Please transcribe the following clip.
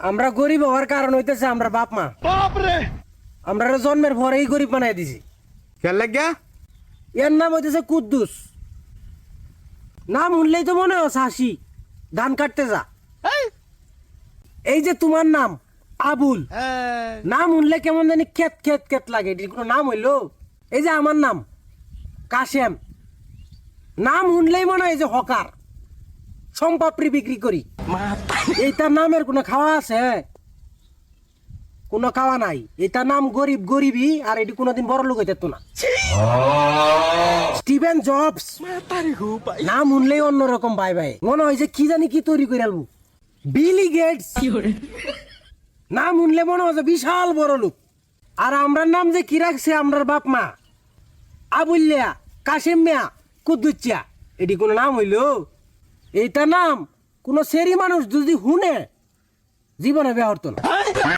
আমরা গরিব হওয়ার কারণ হইতেছে আমরা বাপ মা। আমরা জন্মের পরেই গরিব বানাই দিছি। খেয়াল লাগিয়া এর নাম হইতেছে কুদ্দুস। নাম শুনলেই তো মনে হয় হাসি, ধান কাটতে যা। এই যে তোমার নাম আবুল, নাম শুনলে কেমন জানি খেত খেত খেত লাগে, এটির কোনো নাম হইলো? এই যে আমার নাম কাশেম, নাম শুনলেই মনে হয় যে হকার, সম্পাপড়ি বিক্রি করি। এইটার নামের কোনো খাওয়া আছে? কোনো খাওয়া নাই। এটার নাম গরিব গরিবই, আর এটি কোনোদিন বড় লোক হইতে না। স্টিভেন জবস, নাম শুনলেই অন্যরকম ভাই ভাই, মনে হয় যে কি জানি কি তৈরি করে আলবো। বিলি গেটস, নাম শুনলে মনে হয় যে বিশাল বড় লোক। আর আমরার নাম যে কি রাখছে আমরার বাপ মা, আবুল্লিয়া, কাশেম মিয়া, কুদ্দুচ্চিয়া, এটি কোনো নাম হইলো? এইটা নাম কোন সেরি মানুষ যদি শুনে জীবনে বেহরত না।